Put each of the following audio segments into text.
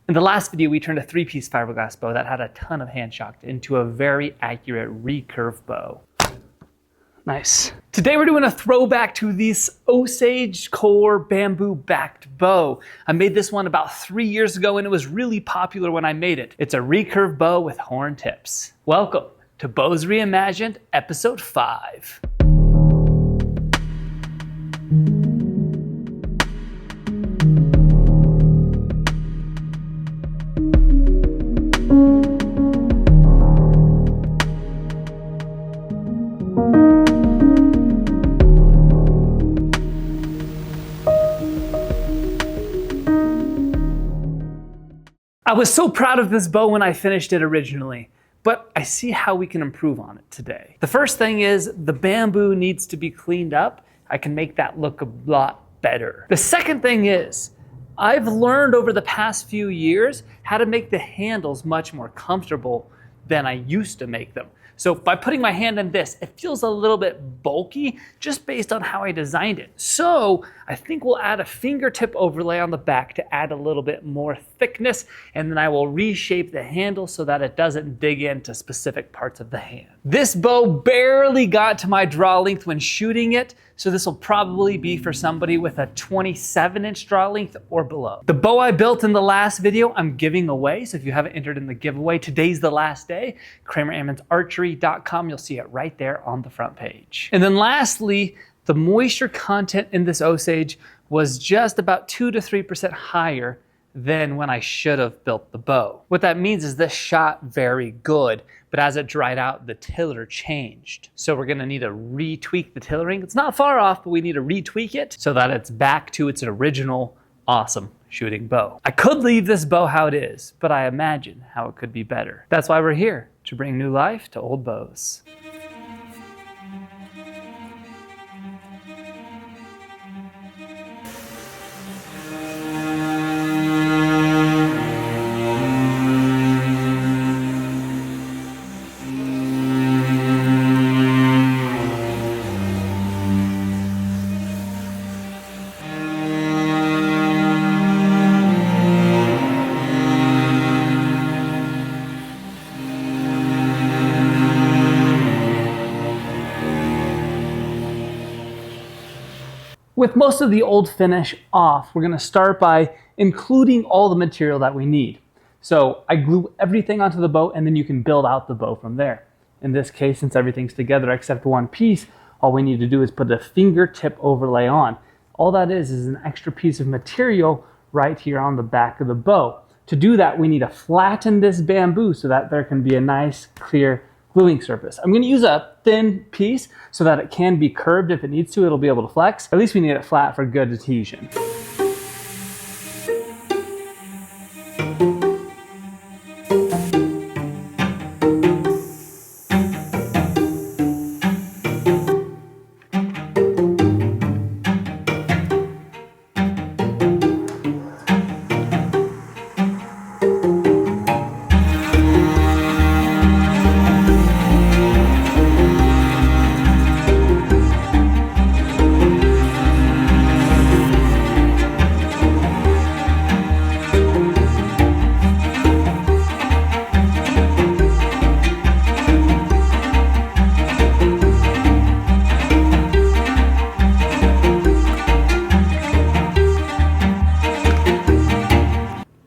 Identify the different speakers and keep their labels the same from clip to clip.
Speaker 1: In the last video, we turned a 3-piece fiberglass bow that had a ton of hand shock into a very accurate recurve bow. Nice. Today we're doing a throwback to this Osage core bamboo backed bow. I made this one about 3 years ago and it was really popular when I made it. It's a recurve bow with horn tips. Welcome to Bows Reimagined, episode 5. I was so proud of this bow when I finished it originally, but I see how we can improve on it today. The first thing is the bamboo needs to be cleaned up. I can make that look a lot better. The second thing is I've learned over the past few years how to make the handles much more comfortable than I used to make them. So by putting my hand in this, it feels a little bit bulky just based on how I designed it. So I think we'll add a fingertip overlay on the back to add a little bit more thickness, and then I will reshape the handle so that it doesn't dig into specific parts of the hand. This bow barely got to my draw length when shooting it, so this will probably be for somebody with a 27-inch draw length or below. The bow I built in the last video, I'm giving away, so if you haven't entered in the giveaway, today's the last day. Kramer, Ammons, Archery.com, you'll see it right there on the front page. And then lastly, the moisture content in this Osage was just about 2 to 3% higher than when I should have built the bow. What that means is this shot very good, but as it dried out, the tiller changed. So we're gonna need to retweak the tillering. It's not far off, but we need to retweak it so that it's back to its original awesome shooting bow. I could leave this bow how it is, but I imagine how it could be better. That's why we're here, to bring new life to old bows. With most of the old finish off, we're gonna start by including all the material that we need. So I glue everything onto the bow and then you can build out the bow from there. In this case, since everything's together except one piece, all we need to do is put a fingertip overlay on. All that is an extra piece of material right here on the back of the bow. To do that, we need to flatten this bamboo so that there can be a nice, clear gluing surface. I'm gonna use a thin piece so that it can be curved if it needs to, it'll be able to flex. At least we need it flat for good adhesion.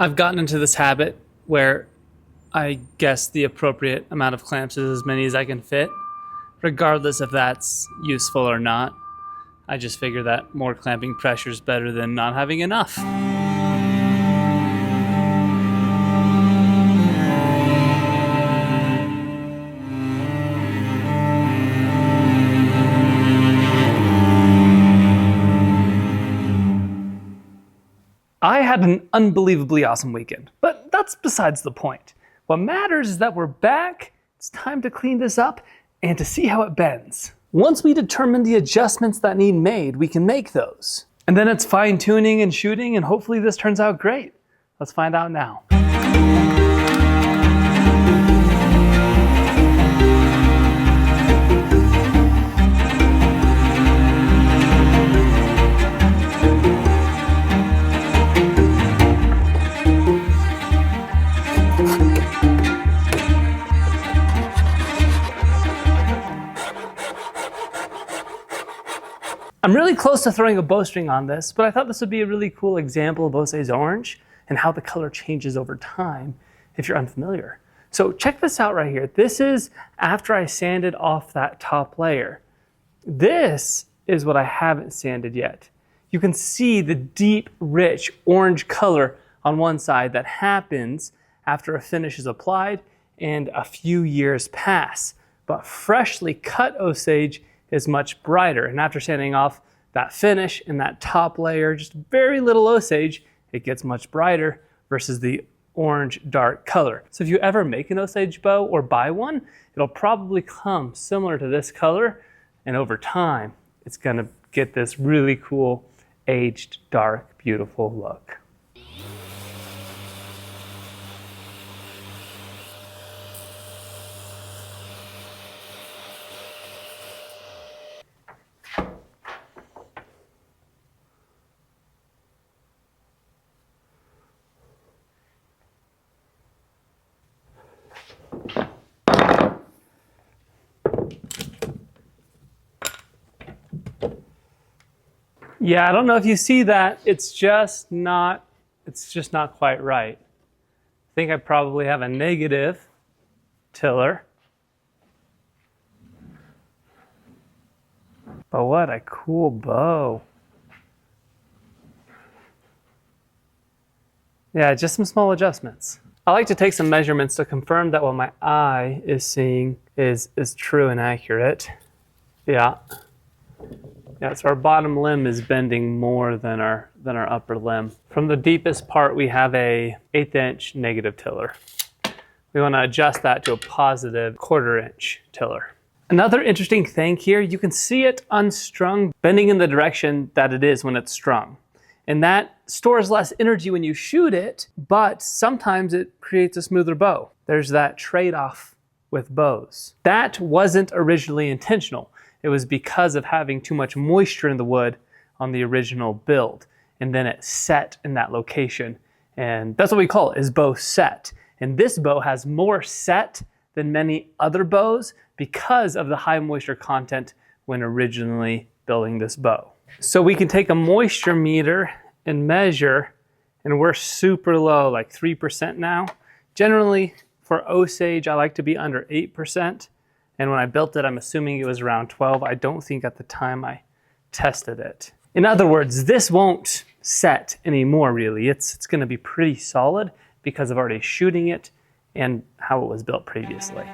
Speaker 1: I've gotten into this habit where I guess the appropriate amount of clamps is as many as I can fit, regardless if that's useful or not. I just figure that more clamping pressure is better than not having enough. I had an unbelievably awesome weekend, but that's besides the point. What matters is that we're back, it's time to clean this up, and to see how it bends. Once we determine the adjustments that need made, we can make those. And then it's fine tuning and shooting, and hopefully this turns out great. Let's find out now. I'm really close to throwing a bowstring on this, but I thought this would be a really cool example of Osage orange and how the color changes over time if you're unfamiliar. So check this out right here. This is after I sanded off that top layer. This is what I haven't sanded yet. You can see the deep, rich orange color on one side that happens after a finish is applied and a few years pass. But freshly cut Osage is much brighter. And after sanding off that finish and that top layer, just very little Osage, it gets much brighter versus the orange dark color. So if you ever make an Osage bow or buy one, it'll probably come similar to this color. And over time, it's gonna get this really cool, aged, dark, beautiful look. Yeah, I don't know if you see that. It's just not quite right. I think I probably have a negative tiller. But what a cool bow. Yeah, just some small adjustments. I like to take some measurements to confirm that what my eye is seeing is true and accurate. Yeah. Yeah, so our bottom limb is bending more than our upper limb. From the deepest part, we have a 1/8 inch negative tiller. We want to adjust that to a positive 1/4 inch tiller. Another interesting thing here, you can see it unstrung, bending in the direction that it is when it's strung. And that stores less energy when you shoot it, but sometimes it creates a smoother bow. There's that trade-off with bows. That wasn't originally intentional. It was because of having too much moisture in the wood on the original build. And then it set in that location. And that's what we call it, is bow set. And this bow has more set than many other bows because of the high moisture content when originally building this bow. So we can take a moisture meter and measure, and we're super low, like 3% now. Generally, for Osage, I like to be under 8%. And when I built it, I'm assuming it was around 12. I don't think at the time I tested it. In other words, this won't set anymore, really. It's gonna be pretty solid because of already shooting it and how it was built previously.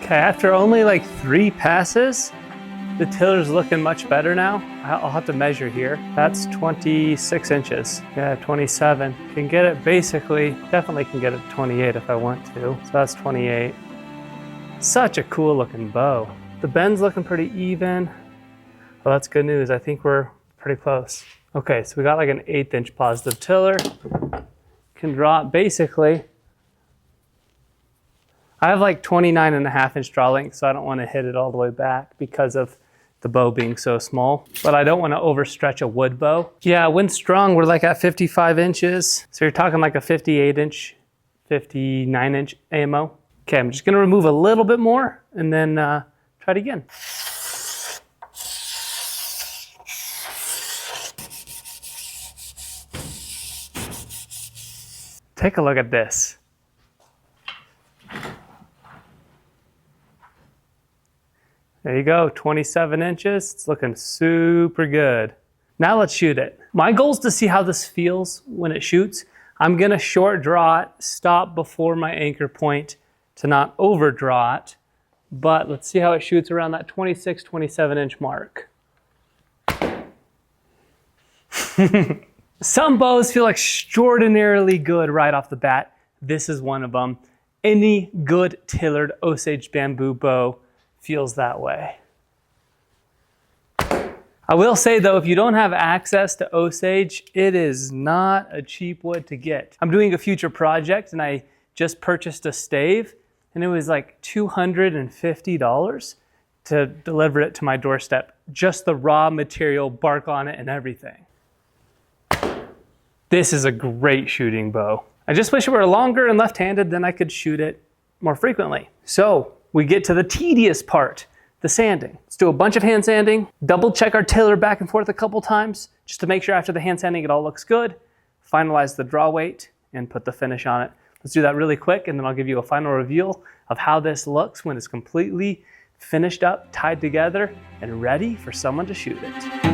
Speaker 1: Okay, after only like 3 passes, the tiller's looking much better now. I'll have to measure here. That's 26 inches. Yeah, 27. Can get it basically, definitely can get it to 28 if I want to. So that's 28. Such a cool looking bow. The bend's looking pretty even. Well, that's good news. I think we're pretty close. Okay, so we got like an 1/8 inch positive tiller. Can draw it basically. I have like 29.5 inch draw length, so I don't want to hit it all the way back because of the bow being so small. But I don't want to overstretch a wood bow. Yeah, when strung, we're like at 55 inches. So you're talking like a 58 inch, 59 inch AMO. Okay, I'm just gonna remove a little bit more and then try it again. Take a look at this. There you go, 27 inches. It's looking super good. Now let's shoot it. My goal is to see how this feels when it shoots. I'm gonna short draw it, stop before my anchor point to not overdraw it, but let's see how it shoots around that 26, 27 inch mark. Some bows feel extraordinarily good right off the bat. This is one of them. Any good tailored Osage bamboo bow feels that way. I will say though, if you don't have access to Osage, it is not a cheap wood to get. I'm doing a future project and I just purchased a stave and it was like $250 to deliver it to my doorstep. Just the raw material, bark on it and everything. This is a great shooting bow. I just wish it were longer and left-handed, then I could shoot it more frequently. So we get to the tedious part, the sanding. Let's do a bunch of hand sanding, double check our tiller back and forth a couple times, just to make sure after the hand sanding it all looks good, finalize the draw weight and put the finish on it. Let's do that really quick and then I'll give you a final reveal of how this looks when it's completely finished up, tied together, and ready for someone to shoot it.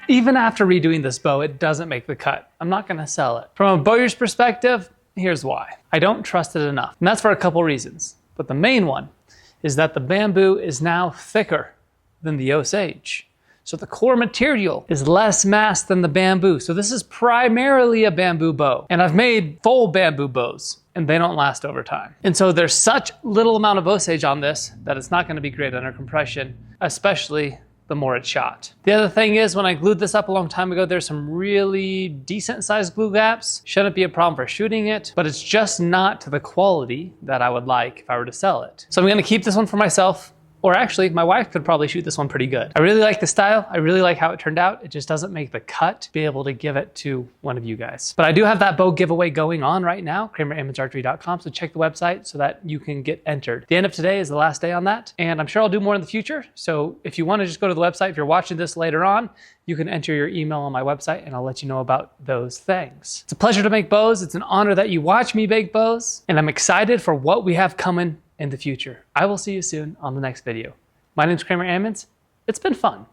Speaker 1: Even after redoing this bow, it doesn't make the cut. I'm not gonna sell it. From a bowyer's perspective, here's why. I don't trust it enough. And that's for a couple reasons. But the main one is that the bamboo is now thicker than the Osage. So the core material is less mass than the bamboo. So this is primarily a bamboo bow. And I've made full bamboo bows and they don't last over time. And so there's such little amount of Osage on this that it's not gonna be great under compression, especially the more it's shot. The other thing is when I glued this up a long time ago, there's some really decent sized glue gaps. Shouldn't be a problem for shooting it, but it's just not to the quality that I would like if I were to sell it. So I'm gonna keep this one for myself. Or actually, my wife could probably shoot this one pretty good. I really like the style. I really like how it turned out. It just doesn't make the cut to be able to give it to one of you guys. But I do have that bow giveaway going on right now, KramerAmmonsArchery.com, so check the website so that you can get entered. The end of today is the last day on that, and I'm sure I'll do more in the future. So if you wanna just go to the website, if you're watching this later on, you can enter your email on my website and I'll let you know about those things. It's a pleasure to make bows. It's an honor that you watch me make bows, and I'm excited for what we have coming in the future. I will see you soon on the next video. My name's Kramer Ammons. It's been fun.